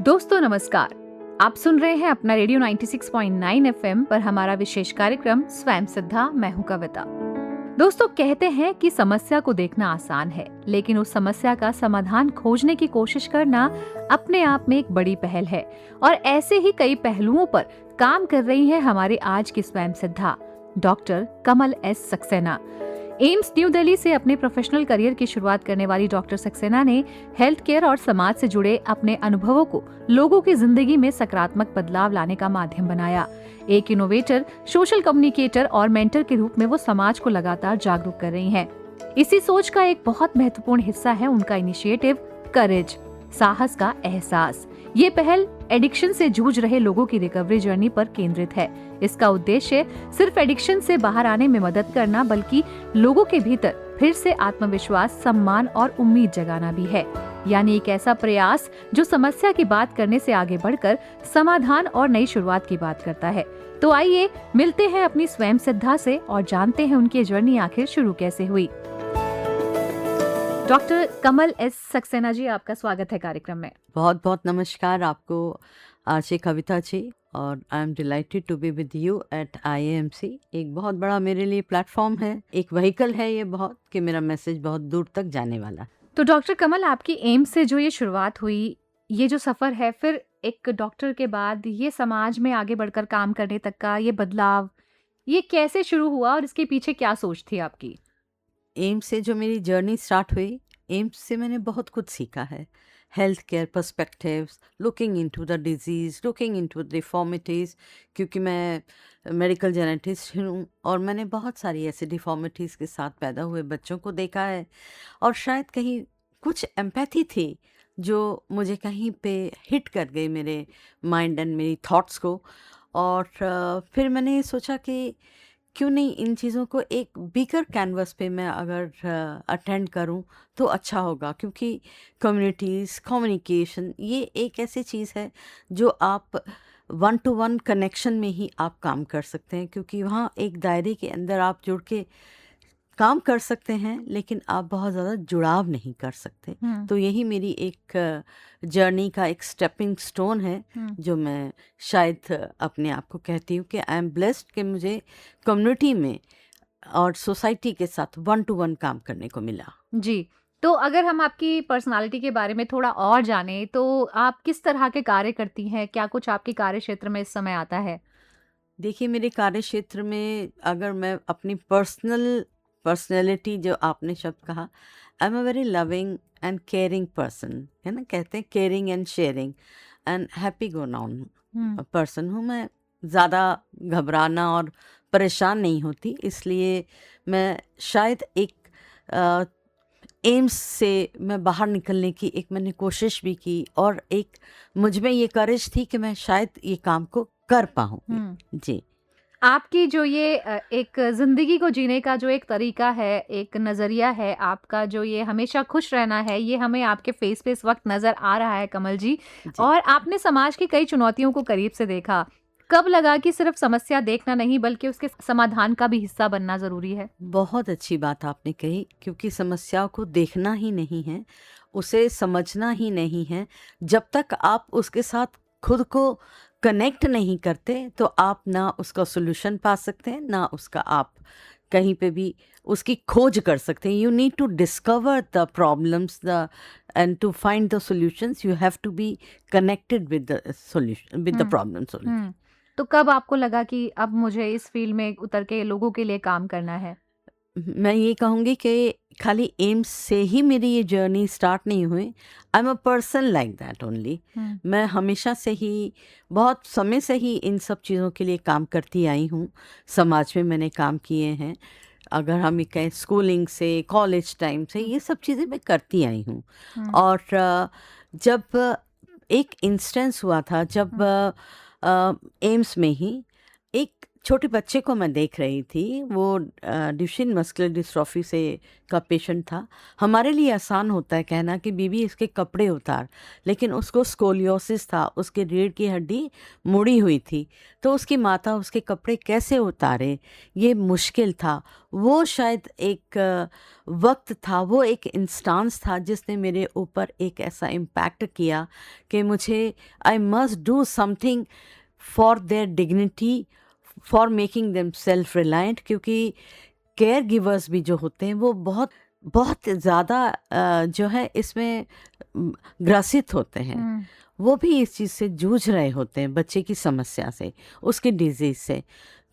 दोस्तों नमस्कार। आप सुन रहे हैं अपना रेडियो 96.9 एफएम पर हमारा विशेष कार्यक्रम स्वयं सिद्धा, मैं हूं कविता। दोस्तों, कहते हैं कि समस्या को देखना आसान है, लेकिन उस समस्या का समाधान खोजने की कोशिश करना अपने आप में एक बड़ी पहल है। और ऐसे ही कई पहलुओं पर काम कर रही है हमारी आज की Swayam Siddha, doctor Kamal S Saxena. AIIMS New Delhi से अपने प्रोफेशनल करियर की शुरुआत करने वाली डॉक्टर सक्सेना ने हेल्थ केयर और समाज से जुड़े अपने अनुभवों को लोगों की जिंदगी में सकारात्मक बदलाव लाने का माध्यम बनाया। एक इनोवेटर, सोशल कम्युनिकेटर और मेंटर के रूप में वो समाज को लगातार जागरूक कर रही हैं। इसी सोच का एक बहुत महत्वपूर्ण हिस्सा है उनका इनिशिएटिव करेज, साहस का एहसास। ये पहल एडिक्शन से जूझ रहे लोगों की रिकवरी जर्नी पर केंद्रित है। इसका उद्देश्य सिर्फ एडिक्शन से बाहर आने में मदद करना, बल्कि लोगों के भीतर फिर से आत्मविश्वास, सम्मान और उम्मीद जगाना भी है। यानी एक ऐसा प्रयास जो समस्या की बात करने से आगे बढ़कर समाधान और नई शुरुआत की बात करता है। तो आइए मिलते हैं अपनी स्वयं सिद्धा से और जानते हैं उनकी जर्नी आखिर शुरू कैसे हुई। डॉक्टर कमल एस सक्सेना जी, आपका स्वागत है कार्यक्रम में। बहुत बहुत नमस्कार आपको आरजे कविता जी, और I am delighted to be with you at IAMC। एक बहुत बड़ा मेरे लिए प्लेटफॉर्म है, एक व्हीकल है ये बहुत, कि मेरा मैसेज बहुत दूर तक जाने वाला। तो डॉक्टर कमल, आपकी एम्स से जो ये शुरुआत हुई, ये जो सफर है, फिर एक डॉक्टर के बाद ये समाज में आगे बढ़कर काम करने तक का ये बदलाव, ये कैसे शुरू हुआ और इसके पीछे क्या सोच थी आपकी? एम्स से जो मेरी जर्नी स्टार्ट हुई, एम्स से मैंने बहुत कुछ सीखा है। Health care perspectives, looking into the disease, looking into deformities, क्योंकि मैं मेडिकल जेनेटिस्ट हूँ और मैंने बहुत सारी ऐसी डिफॉर्मिटीज़ के साथ पैदा हुए बच्चों को देखा है। और शायद कहीं कुछ एम्पैथी थी जो मुझे कहीं पे हिट कर गई मेरे माइंड एंड मेरी थॉट्स को। और फिर मैंने ये सोचा कि क्यों नहीं इन चीज़ों को एक बिगर कैनवस पे मैं अगर अटेंड करूं तो अच्छा होगा, क्योंकि कम्युनिटीज़, कम्युनिकेशन ये एक ऐसी चीज़ है जो आप वन टू वन कनेक्शन में ही आप काम कर सकते हैं, क्योंकि वहाँ एक दायरे के अंदर आप जुड़ के काम कर सकते हैं, लेकिन आप बहुत ज़्यादा जुड़ाव नहीं कर सकते। तो यही मेरी एक जर्नी का एक स्टेपिंग स्टोन है, जो मैं शायद अपने आप को कहती हूँ कि आई एम ब्लेस्ड कि मुझे कम्युनिटी में और सोसाइटी के साथ वन टू वन काम करने को मिला। जी, तो अगर हम आपकी पर्सनालिटी के बारे में थोड़ा और जाने, तो आप किस तरह के कार्य करती हैं? क्या कुछ आपके कार्य क्षेत्र में इस समय आता है? देखिए, मेरे कार्य क्षेत्र में अगर मैं अपनी पर्सनैलिटी, जो आपने शब्द कहा, I am a very loving and caring person, है ना, कहते हैं caring and sharing and happy go noun person हूँ मैं। ज़्यादा घबराना और परेशान नहीं होती, इसलिए मैं शायद एक एम्स से मैं बाहर निकलने की एक मैंने कोशिश भी की, और एक मुझ में ये करेज थी कि मैं शायद ये काम को कर पाऊँ। जी। आपकी जो ये एक ज़िंदगी को जीने का जो एक तरीका है, एक नज़रिया है आपका, जो ये हमेशा खुश रहना है, ये हमें आपके फेस पे इस वक़्त नज़र आ रहा है कमल जी। जी। और आपने समाज की कई चुनौतियों को करीब से देखा। कब लगा कि सिर्फ़ समस्या देखना नहीं, बल्कि उसके समाधान का भी हिस्सा बनना ज़रूरी है? बहुत अच्छी बात आपने कही, क्योंकि समस्याओं को देखना ही नहीं है, उसे समझना ही नहीं है। जब तक आप उसके साथ खुद को कनेक्ट नहीं करते, तो आप ना उसका सॉल्यूशन पा सकते हैं, ना उसका आप कहीं पे भी उसकी खोज कर सकते हैं। You need to discover the problems the and to find the solutions. You have to be connected with the solution, with the problem solution. तो कब आपको लगा कि अब मुझे इस फ़ील्ड में उतर के लोगों के लिए काम करना है? मैं ये कहूँगी कि खाली एम्स से ही मेरी ये जर्नी स्टार्ट नहीं हुई। I am a person like that only. मैं हमेशा से ही, बहुत समय से ही इन सब चीज़ों के लिए काम करती आई हूँ। समाज में मैंने काम किए हैं, अगर हम ये कहें स्कूलिंग से, कॉलेज टाइम से, ये सब चीज़ें मैं करती आई हूँ। और जब एक इंस्टेंस हुआ था, जब एम्स में ही एक छोटे बच्चे को मैं देख रही थी, वो ड्यूशेन मस्कुलर डिस्ट्रॉफी से का पेशेंट था। हमारे लिए आसान होता है कहना कि बीबी इसके कपड़े उतार, लेकिन उसको स्कोलियोसिस था, उसके रीढ़ की हड्डी मुड़ी हुई थी, तो उसकी माता उसके कपड़े कैसे उतारे, ये मुश्किल था। वो शायद एक वक्त था, वो एक इंस्टांस था जिसने मेरे ऊपर एक ऐसा इम्पैक्ट किया कि मुझे I must do something for their dignity, for making them self reliant, क्योंकि केयर गिवर्स भी जो होते हैं वो बहुत बहुत ज़्यादा जो है इसमें ग्रसित होते हैं। वो भी इस चीज़ से जूझ रहे होते हैं, बच्चे की समस्या से, उसकी डिजीज़ से।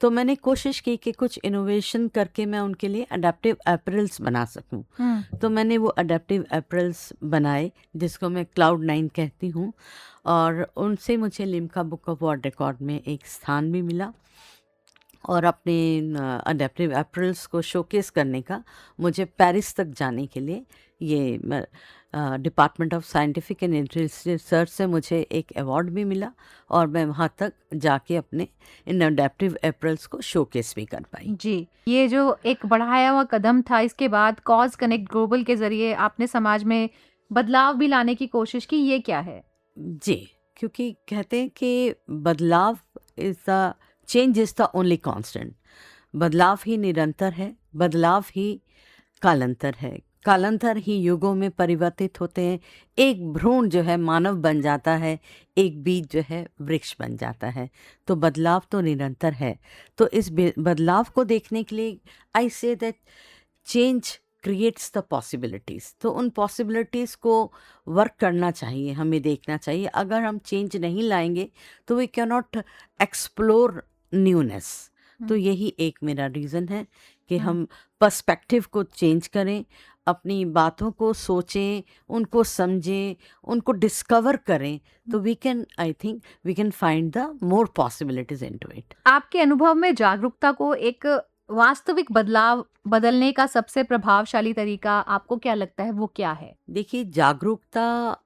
तो मैंने कोशिश की कि कुछ इनोवेशन करके मैं उनके लिए अडेप्टिव अपैरल्स बना सकूं। तो मैंने वो अडेप्टिव अपैरल्स बनाए जिसको मैं क्लाउड9 कहती हूँ, और उनसे मुझे Limca book of world record में एक स्थान भी मिला। और अपने अडेप्टिव अपैरल्स को शोकेस करने का मुझे पेरिस तक जाने के लिए ये department of scientific and industrial research से मुझे एक अवार्ड भी मिला, और मैं वहाँ तक जाके अपने इन अडेप्टिव अपैरल्स को शोकेस भी कर पाई। जी, ये जो एक बढ़ाया हुआ कदम था, इसके बाद कॉज कनेक्ट ग्लोबल के ज़रिए आपने समाज में बदलाव भी लाने की कोशिश की, ये क्या है? जी, क्योंकि कहते हैं कि बदलाव is the change is the only constant. बदलाव ही निरंतर है, बदलाव ही कालांतर है, कालांतर ही युगों में परिवर्तित होते हैं। एक भ्रूण जो है मानव बन जाता है, एक बीज जो है वृक्ष बन जाता है। तो बदलाव तो निरंतर है। तो इस बदलाव को देखने के लिए I say that change creates the possibilities. तो उन पॉसिबिलिटीज़ को वर्क करना चाहिए, हमें देखना चाहिए। अगर हम चेंज नहीं लाएंगे तो we can not explore newness. तो यही एक मेरा रीज़न है कि हम पर्सपेक्टिव को चेंज करें, अपनी बातों को सोचें, उनको समझें, उनको डिस्कवर करें, तो we can, I think we can find the more possibilities into it. आपके अनुभव में जागरूकता को एक वास्तविक बदलाव बदलने का सबसे प्रभावशाली तरीका आपको क्या लगता है, वो क्या है? देखिए, जागरूकता,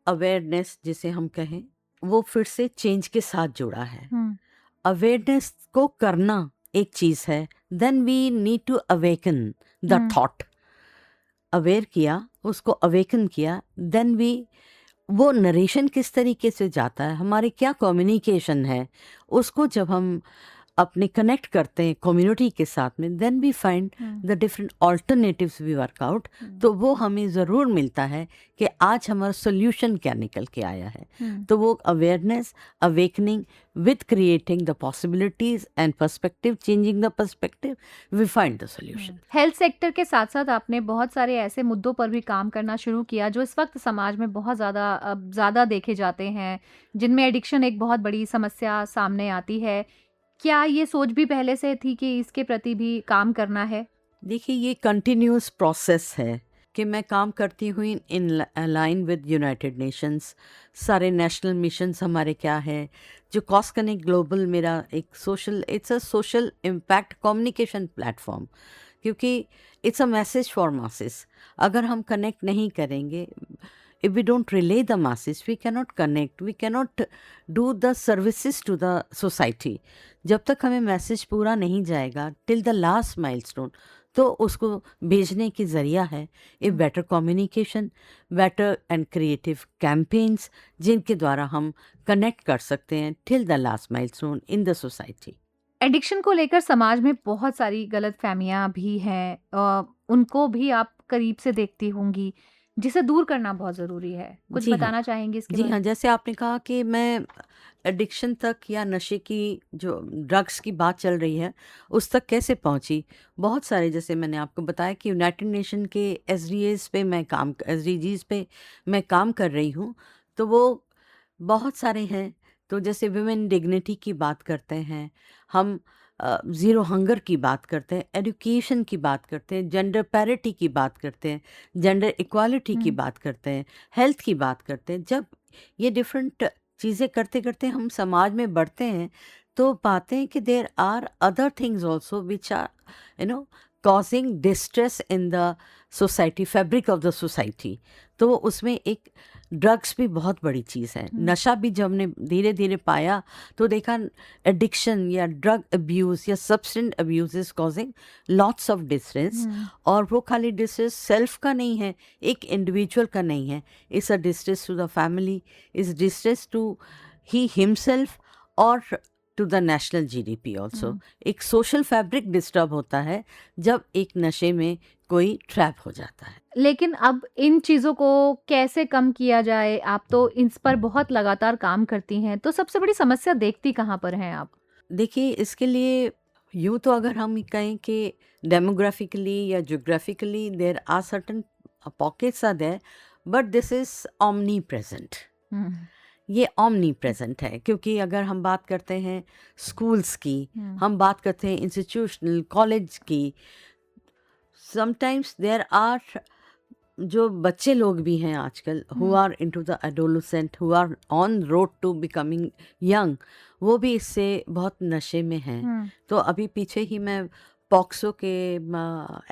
अवेयरनेस जिसे हम कहें, वो फिर से चेंज के साथ जुड़ा है। अवेयरनेस को करना एक चीज़ है, then we need to awaken the thought. Aware किया, उसको अवेकन किया, देन वी, वो नरेशन किस तरीके से जाता है, हमारे क्या कम्युनिकेशन है, उसको जब हम अपने कनेक्ट करते हैं कम्युनिटी के साथ में, then we find the different alternatives we work out. तो वो हमें ज़रूर मिलता है कि आज हमारा सोल्यूशन क्या निकल के आया है। तो वो awareness, awakening with creating the possibilities and perspective, changing the perspective, we find the solution. Health sector के साथ साथ आपने बहुत सारे ऐसे मुद्दों पर भी काम करना शुरू किया जो इस वक्त समाज में बहुत ज़्यादा देखे जाते हैं, जिनमें एडिक्शन एक बहुत बड़ी समस्या सामने आती है। क्या ये सोच भी पहले से थी कि इसके प्रति भी काम करना है? देखिए, ये कंटिन्यूस प्रोसेस है कि मैं काम करती हुई in line with United Nations. सारे नेशनल मिशंस हमारे क्या है, जो कॉज कनेक्ट ग्लोबल मेरा एक social, it's a social impact communication platform, क्योंकि it's a message for masses. अगर हम कनेक्ट नहीं करेंगे, if we don't relay the masses, we cannot connect, we cannot do the services to the society. जब तक हमें मैसेज पूरा नहीं जाएगा टिल द लास्ट माइलस्टोन, तो उसको भेजने की ज़रिया है a better communication, better and creative campaigns, जिनके द्वारा हम कनेक्ट कर सकते हैं till the last milestone in the society. Addiction को लेकर समाज में बहुत सारी गलतफहमियां भी हैं, उनको भी आप करीब से देखती होंगी, जिसे दूर करना बहुत ज़रूरी है। कुछ जी हाँ, बताना चाहेंगे इसके जी बारे हाँ, में? जैसे आपने कहा कि मैं एडिक्शन तक या नशे की, जो ड्रग्स की बात चल रही है, उस तक कैसे पहुंची। बहुत सारे, जैसे मैंने आपको बताया कि यूनाइटेड नेशन के एसडीजीज पे मैं काम कर रही हूँ। तो वो बहुत सारे हैं। तो जैसे वुमेन डिग्निटी की बात करते हैं हम, ज़ीरो हंगर की बात करते हैं, एजुकेशन की बात करते हैं, जेंडर पैरिटी की बात करते हैं, जेंडर इक्वालिटी की बात करते हैं, हेल्थ की बात करते हैं। जब ये डिफरेंट चीज़ें करते करते हम समाज में बढ़ते हैं, तो पाते हैं कि there are other things also which are causing distress in the society, fabric of the society. तो उसमें एक ड्रग्स भी बहुत बड़ी चीज़ है। नशा भी जब हमने धीरे धीरे पाया तो देखा एडिक्शन या ड्रग अब्यूज़ या substance abuse is causing lots of distress. और वो खाली डिस्ट्रेस सेल्फ का नहीं है, एक इंडिविजुअल का नहीं है, it's a distress to the family, is distress to he himself और to the national GDP also. एक सोशल फैब्रिक डिस्टर्ब होता है जब एक नशे में कोई ट्रैप हो जाता है। लेकिन अब इन चीज़ों को कैसे कम किया जाए? आप तो इस पर बहुत लगातार काम करती हैं, तो सबसे बड़ी समस्या देखती कहाँ पर हैं आप? देखिए, इसके लिए यूँ तो अगर हम कहें कि डेमोग्राफिकली या geographically there are certain pockets are there, but this is omni present. ये ओमनी प्रेजेंट है, क्योंकि अगर हम बात करते हैं स्कूल्स की, हम बात करते हैं इंस्टीट्यूशनल कॉलेज की, समटाइम्स देयर आर जो बच्चे लोग भी हैं आजकल who are into the adolescent, who are on road to becoming young, वो भी इससे बहुत नशे में हैं। तो अभी पीछे ही मैं पॉक्सो के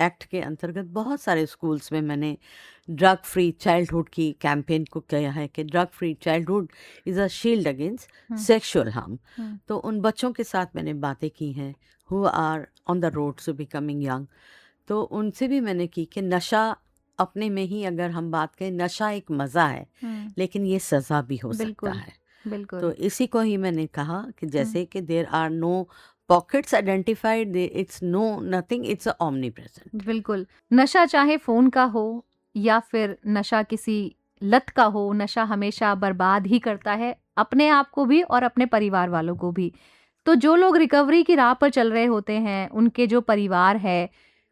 एक्ट के अंतर्गत बहुत सारे स्कूल्स में मैंने ड्रग फ्री चाइल्डहुड की कैंपेन को किया है कि drug free childhood is a shield against sexual harm. तो उन बच्चों के साथ मैंने बातें की हैं who are on the road to becoming young. तो उनसे भी मैंने की कि नशा अपने में ही, अगर हम बात करें, नशा एक मज़ा है लेकिन ये सज़ा भी हो सकता है। बिल्कुल। तो इसी को ही मैंने कहा कि जैसे कि there are no pockets identified, it's no nothing, it's a omni present. बिल्कुल। नशा चाहे फ़ोन का हो या फिर नशा किसी लत का हो, नशा हमेशा बर्बाद ही करता है, अपने आप को भी और अपने परिवार वालों को भी। तो जो लोग रिकवरी की राह पर चल रहे होते हैं, उनके जो परिवार है,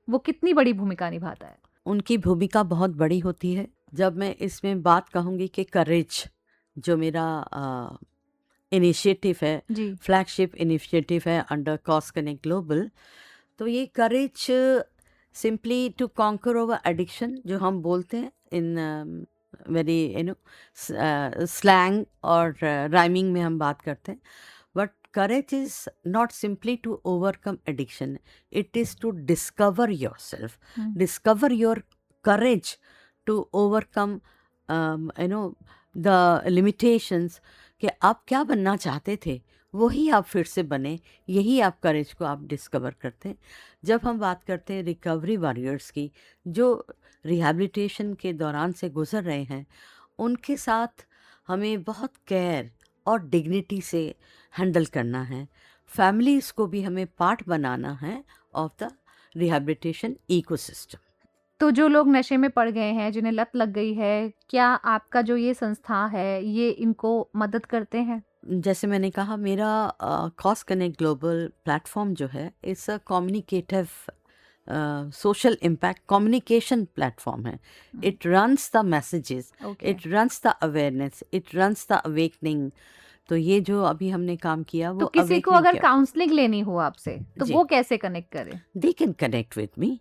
वो कितनी बड़ी भूमिका निभाता है? उनकी भूमिका बहुत बड़ी होती है। जब मैं इसमें बात कहूँगी कि करेज जो मेरा इनिशिएटिव है, जी। फ्लैगशिप इनिशिएटिव है अंडर कॉज कनेक्ट ग्लोबल, तो ये courage simply to conquer over addiction जो हम बोलते हैं इन वेरी स्लैंग और राइमिंग में हम बात करते हैं, but courage is not simply to overcome addiction, it is to discover yourself, discover your courage to overcome the limitations, कि आप क्या बनना चाहते थे वही आप फिर से बने, यही आप करेज को आप डिस्कवर करते हैं। जब हम बात करते हैं रिकवरी वॉरियर्स की जो रिहैबिलिटेशन के दौरान से गुजर रहे हैं, उनके साथ हमें बहुत केयर और डिग्निटी से हैंडल करना है। फैमिलीज को भी हमें पार्ट बनाना है ऑफ द रिहैबिलिटेशन इकोसिस्टम। तो जो लोग नशे में पड़ गए हैं, जिन्हें लत लग गई है, क्या आपका जो ये संस्था है, ये इनको मदद करते हैं? जैसे मैंने कहा, मेरा कॉज कनेक्ट ग्लोबल प्लेटफॉर्म जो है, it's a communicative social impact communication platform है। It runs the messages, it runs the awareness, it runs the awakening. तो ये जो अभी हमने काम किया वो तो किसी को अगर काउंसलिंग लेनी हो आपसे, तो वो कैसे कनेक्ट करें? दे कैन कनेक्ट विद मी।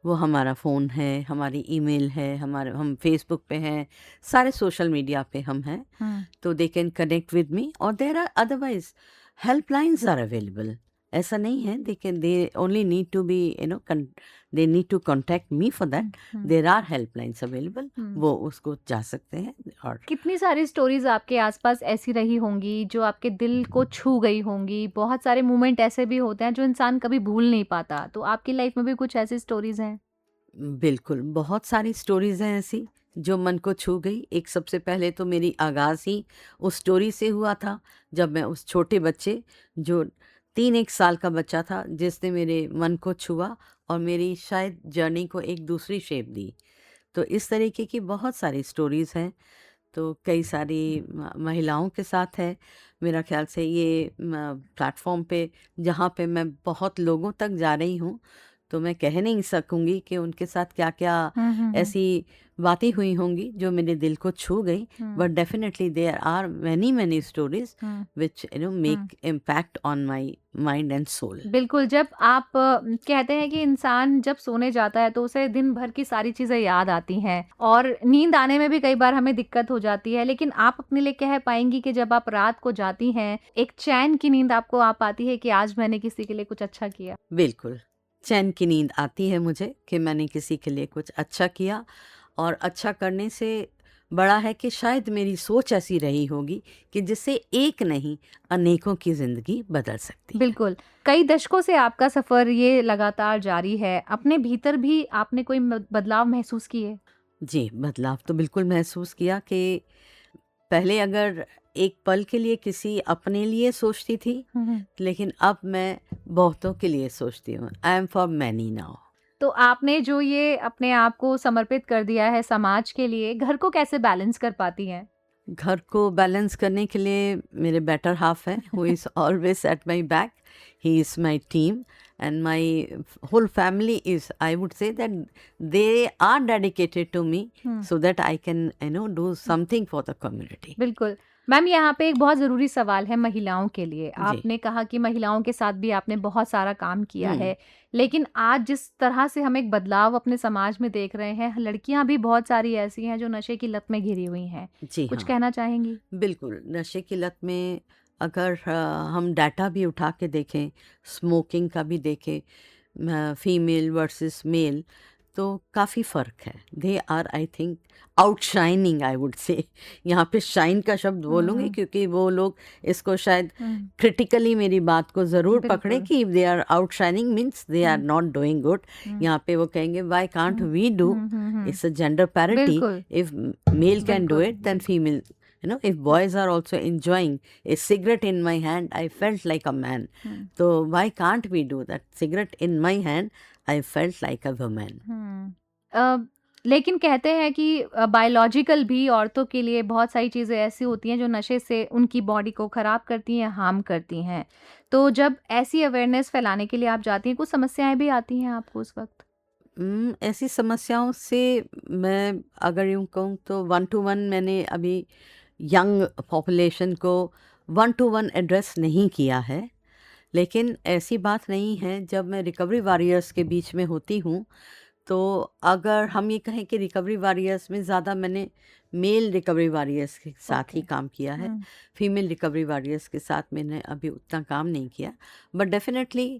वो हमारा फ़ोन है, हमारी ईमेल है, हम फेसबुक पे हैं, सारे सोशल मीडिया पे हम हैं। तो they can connect with me, और there are otherwise helplines are available. ऐसा नहीं है, they only need to be they need to contact me for that. There are helplines available, वो उसको जा सकते हैं। और कितनी सारी स्टोरीज आपके आसपास ऐसी रही होंगी जो आपके दिल को छू गई होंगी। बहुत सारे मोमेंट ऐसे भी होते हैं जो इंसान कभी भूल नहीं पाता। तो आपकी लाइफ में भी कुछ ऐसी स्टोरीज हैं? बिल्कुल, बहुत सारी स्टोरीज हैं ऐसी जो मन को छू गई। एक सबसे पहले तो मेरी आगाज़ ही उस स्टोरी से हुआ था, जब मैं उस छोटे बच्चे जो 3-1 साल का बच्चा था, जिसने मेरे मन को छुआ और मेरी शायद जर्नी को एक दूसरी शेप दी। तो इस तरीके की बहुत सारी स्टोरीज़ हैं। तो कई सारी महिलाओं के साथ है। मेरा ख्याल से ये प्लेटफॉर्म पे जहाँ पे मैं बहुत लोगों तक जा रही हूँ, तो मैं कह नहीं सकूँगी कि उनके साथ क्या क्या ऐसी बातें हुई होंगी जो मेरे दिल को छू गई, but definitely there are many stories which make impact on my mind and soul. बिल्कुल। जब आप कहते हैं कि इंसान जब सोने जाता है तो उसे दिन भर की सारी चीज़ें याद आती हैं और नींद आने में भी कई बार हमें दिक्कत हो जाती है, लेकिन आप अपने लिए कह पाएंगी कि जब आप रात को जाती हैं, एक चैन की नींद आपको आ पाती है कि आज मैंने किसी के लिए कुछ अच्छा किया? बिल्कुल, चैन की नींद आती है मुझे कि मैंने किसी के लिए कुछ अच्छा किया, और अच्छा करने से बड़ा है कि शायद मेरी सोच ऐसी रही होगी कि जिससे एक नहीं अनेकों की ज़िंदगी बदल सकती है। बिल्कुल। कई दशकों से आपका सफ़र ये लगातार जारी है। अपने भीतर भी आपने कोई म बदलाव महसूस किए? जी, बदलाव तो बिल्कुल महसूस किया कि पहले अगर एक पल के लिए किसी अपने लिए सोचती थी, हुँ, हुँ। लेकिन अब मैं बहुतों के लिए सोचती हूँ। I am for many now. तो आपने जो ये अपने आप को समर्पित कर दिया है समाज के लिए, घर को कैसे बैलेंस कर पाती हैं? घर को बैलेंस करने के लिए मेरे बेटर हाफ है, who is always at my back. He is my team, and my whole family is, I would say that they are dedicated to me, hmm. So that I can do something for the community. बिल्कुल। Ma'am यहाँ पे एक बहुत ज़रूरी सवाल है महिलाओं के लिए। जी। आपने कहा कि महिलाओं के साथ भी आपने बहुत सारा काम किया हम्म। है। लेकिन आज जिस तरह से हम एक बदलाव अपने समाज में देख रहे हैं, लड़कियाँ भी बहुत सारी ऐसी हैं जो नशे की लत में घिरी हुई हैं। जी कुछ हाँ, कहना चाहेंगी? बिल्कुल। नशे की लत में अगर हम डाटा भी उठा के देखें, स्मोकिंग का भी देखें, फीमेल वर्सेस मेल, तो काफ़ी फ़र्क है। They are, I think, outshining, I would say. यहाँ पे शाइन का शब्द बोलूँगी हुँ, क्योंकि वो लोग इसको शायद हुँ। क्रिटिकली मेरी बात को ज़रूर पकड़ें बिल्कुल। कि they are outshining means they are hmm, not doing good. Hmm, यहाँ पे वो कहेंगे why can't hmm, we do, hmm. It's a gender parity, बिल्कुल, इफ मेल कैन डू बिल्कुल। It then female, if boys are also enjoying a cigarette in my hand, I felt like a man. Hmm, So why can't we do that? Cigarette in my hand, I felt like a woman. हुँ। लेकिन कहते हैं कि biological भी औरतों के लिए बहुत सारी चीज़ें ऐसी होती हैं जो नशे से उनकी बॉडी को ख़राब करती हैं, हार्म करती हैं। तो जब ऐसी अवेयरनेस फैलाने के लिए आप जाती हैं, कुछ समस्याएँ भी आती हैं आपको उस वक़्त? ऐसी समस्याओं से मैं अगर यूँ कहूँ तो वन टू वन मैंने अभी यंग पॉपुलेशन को वन टू वन एड्रेस नहीं किया है। लेकिन ऐसी बात नहीं है, जब मैं रिकवरी वॉरियर्स के बीच में होती हूँ, तो अगर हम ये कहें कि रिकवरी वॉरियर्स में ज़्यादा मैंने मेल रिकवरी वॉरियर्स के साथ ही ओके। काम किया है। हुँ, फीमेल रिकवरी वॉरियर्स के साथ मैंने अभी उतना काम नहीं किया। But definitely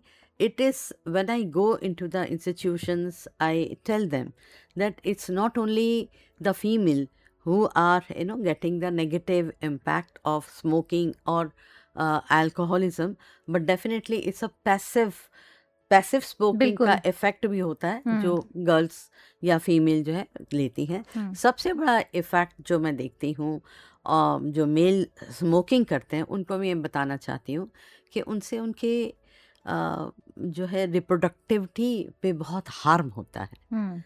it is when I go into the institutions, I tell them that it's not only the female who are getting the negative impact of smoking or alcoholism, but definitely it's a passive smoking का बिल्कुल। Effect भी होता है हुँ, जो girls या female जो है लेती हैं। हुँ, सबसे बड़ा इफ़ेक्ट जो मैं देखती हूँ जो मेल स्मोकिंग करते हैं उनको मैं ये बताना चाहती हूँ कि उनसे उनके जो है रिप्रोडक्टिविटी पे बहुत हार्म होता है। हुँ।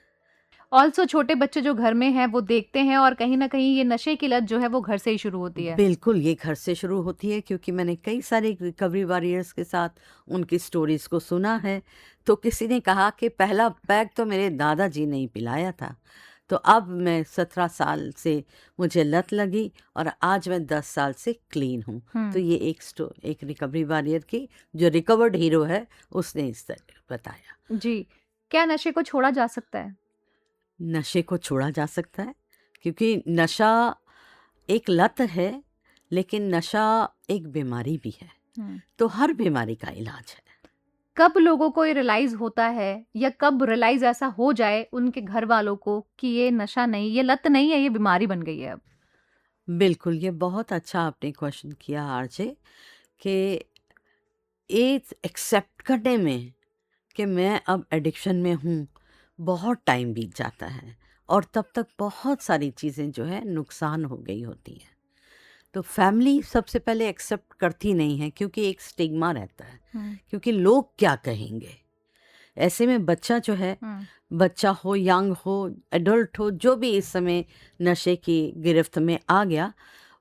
ऑल्सो छोटे बच्चे जो घर में हैं, वो देखते हैं और कहीं न कहीं ये नशे की लत जो है, वो घर से ही शुरू होती है। बिल्कुल, ये घर से शुरू होती है क्योंकि मैंने कई सारे रिकवरी वॉरियर्स के साथ उनकी स्टोरीज़ को सुना है। तो किसी ने कहा कि पहला पैग तो मेरे दादाजी ने ही पिलाया था। तो अब मैं 17 साल से मुझे लत लगी और आज मैं 10 साल से क्लीन हूँ। तो हुँ, ये एक रिकवरी वॉरियर की जो रिकवर्ड हीरो है, उसने इस तरह बताया। जी। क्या नशे को छोड़ा जा सकता है? नशे को छोड़ा जा सकता है क्योंकि नशा एक लत है, लेकिन नशा एक बीमारी भी है। हुँ। तो हर बीमारी का इलाज है। कब लोगों को ये रियलाइज़ होता है या कब रियलाइज़ ऐसा हो जाए उनके घर वालों को कि ये नशा नहीं, ये लत नहीं है, ये बीमारी बन गई है अब? बिल्कुल, ये बहुत अच्छा आपने क्वेश्चन किया आरजे, कि एज एक्सेप्ट करने में कि मैं अब एडिक्शन में हूँ, बहुत टाइम बीत जाता है और तब तक बहुत सारी चीज़ें जो है नुकसान हो गई होती हैं। तो फैमिली सबसे पहले एक्सेप्ट करती नहीं है क्योंकि एक स्टिग्मा रहता है, हुँ, क्योंकि लोग क्या कहेंगे। ऐसे में बच्चा जो है, हुँ, बच्चा हो, यंग हो, एडल्ट हो, जो भी इस समय नशे की गिरफ्त में आ गया,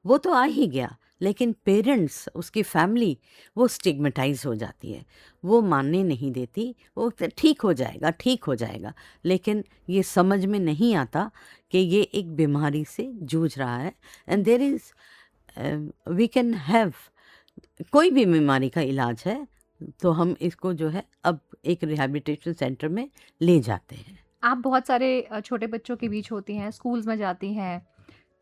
वो तो आ ही गया, लेकिन पेरेंट्स, उसकी फैमिली, वो स्टिग्मेटाइज हो जाती है। वो मानने नहीं देती, वो ठीक हो जाएगा, ठीक हो जाएगा, लेकिन ये समझ में नहीं आता कि ये एक बीमारी से जूझ रहा है। And there is we can have, कोई भी बीमारी का इलाज है, तो हम इसको जो है अब एक रिहैबिलिटेशन सेंटर में ले जाते हैं। आप बहुत सारे छोटे बच्चों के बीच होती हैं, स्कूल्स में जाती हैं।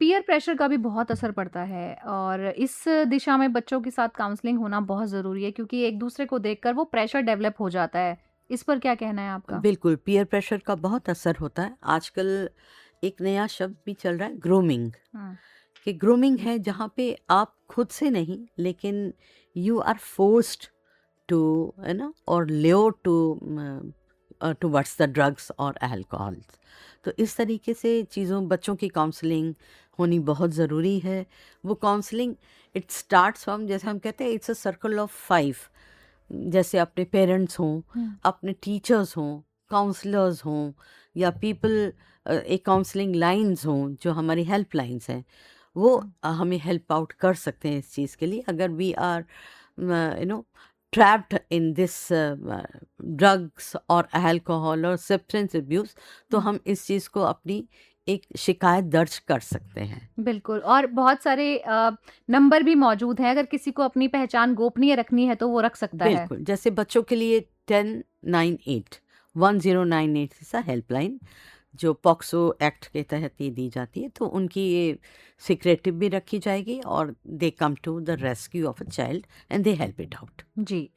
पीयर प्रेशर का भी बहुत असर पड़ता है और इस दिशा में बच्चों के साथ काउंसलिंग होना बहुत ज़रूरी है क्योंकि एक दूसरे को देखकर वो प्रेशर डेवलप हो जाता है इस पर क्या कहना है आपका? बिल्कुल, पीयर प्रेशर का बहुत असर होता है। आजकल एक नया शब्द भी चल रहा है, ग्रूमिंग। हाँ, कि ग्रूमिंग है जहाँ पे आप खुद से नहीं, लेकिन यू आर फोर्स्ड टू, है ना, और ल्योर टूवर्ड्स द ड्रग्स और अल्कोहल। तो इस तरीके से चीज़ों, बच्चों की काउंसलिंग होनी बहुत ज़रूरी है। वो काउंसलिंग इट स्टार्ट्स फ्रॉम, जैसे हम कहते हैं, इट्स अ सर्कल ऑफ 5। जैसे अपने पेरेंट्स हों, अपने टीचर्स हों, काउंसलर्स हों, या पीपल, एक काउंसलिंग लाइंस हों जो हमारी हेल्प लाइंस हैं, वो हमें हेल्प आउट कर सकते हैं इस चीज़ के लिए। अगर we are trapped in this drugs और अल्कोहल और सब्सटेंस अब्यूज़, तो हम इस चीज़ को अपनी एक शिकायत दर्ज कर सकते हैं। बिल्कुल। और बहुत सारे नंबर भी मौजूद हैं, अगर किसी को अपनी पहचान गोपनीय रखनी है तो वो रख सकता है। बिल्कुल, जैसे बच्चों के लिए 1098 सा हेल्पलाइन जो पॉक्सो एक्ट के तहत ये दी जाती है, तो उनकी ये सिक्रेटिव भी रखी जाएगी और they come to the rescue of a child and they help it out. जी।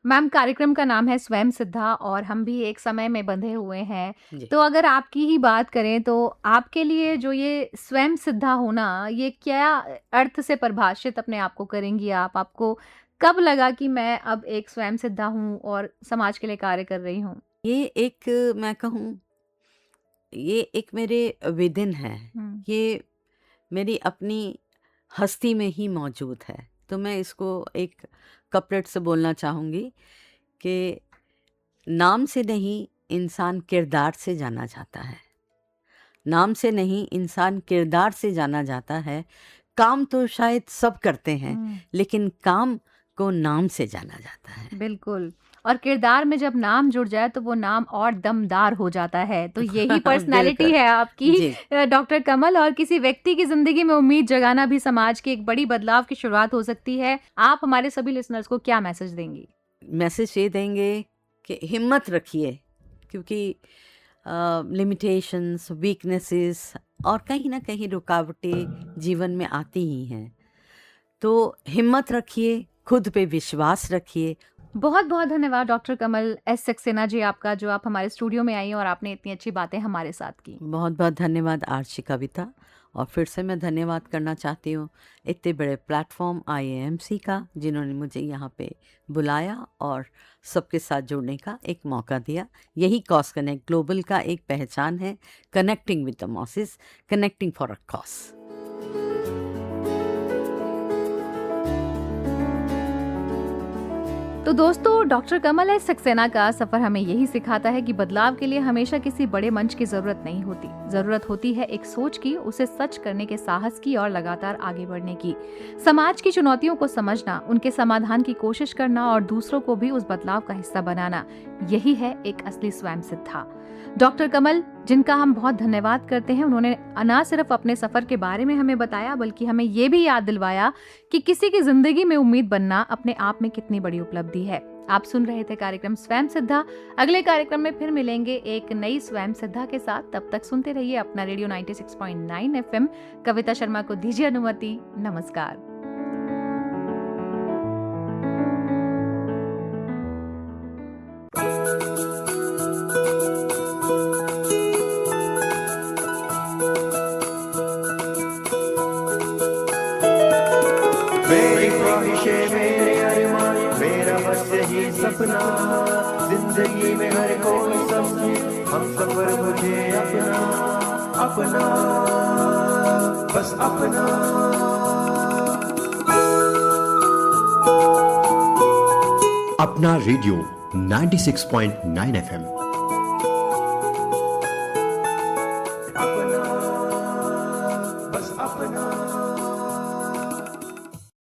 मैम, कार्यक्रम का नाम है स्वयं सिद्धा और हम भी एक समय में बंधे हुए हैं। जी। तो अगर आपकी ही बात करें तो आपके लिए जो ये स्वयं सिद्धा होना, ये क्या अर्थ से परिभाषित अपने आप को करेंगी आप? आपको कब लगा कि मैं अब एक स्वयं सिद्धा हूँ और समाज के लिए कार्य कर रही हूँ? ये एक, मैं कहूँ, ये एक मेरे विदिन है। हुँ। ये मेरी अपनी हस्ती में ही मौजूद है। तो मैं इसको एक कपलेट से बोलना चाहूँगी कि नाम से नहीं, इंसान किरदार से जाना जाता है। नाम से नहीं, इंसान किरदार से जाना जाता है। काम तो शायद सब करते हैं, लेकिन काम को नाम से जाना जाता है। बिल्कुल। और किरदार में जब नाम जुड़ जाए तो वो नाम और दमदार हो जाता है। तो यही पर्सनैलिटी बिल्कुल। है आपकी, जी। डॉक्टर कमल। और किसी व्यक्ति की ज़िंदगी में उम्मीद जगाना भी समाज की एक बड़ी बदलाव की शुरुआत हो सकती है। आप हमारे सभी लिसनर्स को क्या मैसेज देंगी? मैसेज ये देंगे कि हिम्मत रखिए, क्योंकि लिमिटेशंस, वीकनेसेस और कहीं ना कहीं रुकावटें जीवन में आती ही हैं। तो हिम्मत रखिए, खुद पे विश्वास रखिए। बहुत बहुत धन्यवाद डॉक्टर कमल एस सक्सेना जी आपका, जो आप हमारे स्टूडियो में आई और आपने इतनी अच्छी बातें हमारे साथ की। बहुत बहुत धन्यवाद आरची कविता। और फिर से मैं धन्यवाद करना चाहती हूँ इतने बड़े प्लेटफॉर्म IAMC का, जिन्होंने मुझे यहाँ पे बुलाया और सबके साथ जुड़ने का एक मौका दिया। यही कॉज कनेक्ट ग्लोबल का एक पहचान है, connecting with the mosses, connecting for a cause. तो दोस्तों, डॉक्टर कमल एस सक्सेना का सफर हमें यही सिखाता है कि बदलाव के लिए हमेशा किसी बड़े मंच की जरूरत नहीं होती। जरूरत होती है एक सोच की, उसे सच करने के साहस की और लगातार आगे बढ़ने की। समाज की चुनौतियों को समझना, उनके समाधान की कोशिश करना और दूसरों को भी उस बदलाव का हिस्सा बनाना, यही है एक असली स्वयं सिद्धा। डॉक्टर कमल, जिनका हम बहुत धन्यवाद करते हैं, उन्होंने न सिर्फ अपने सफर के बारे में हमें बताया, बल्कि हमें ये भी याद दिलवाया कि किसी की जिंदगी में उम्मीद बनना अपने आप में कितनी बड़ी उपलब्धि है। आप सुन रहे थे कार्यक्रम स्वयं सिद्धा। अगले कार्यक्रम में फिर मिलेंगे एक नई स्वयं सिद्धा के साथ। तब तक सुनते रहिए अपना रेडियो 96.9 FM। कविता शर्मा को दीजिए अनुमति। नमस्कार। मेरी ख्वाहिशें, मेरे अरमान, मेरा बस यही सपना, जिंदगी में हर कोई समझे हम सफर मुझे अपना, अपना, बस अपना। अपना रेडियो 96.9 FM।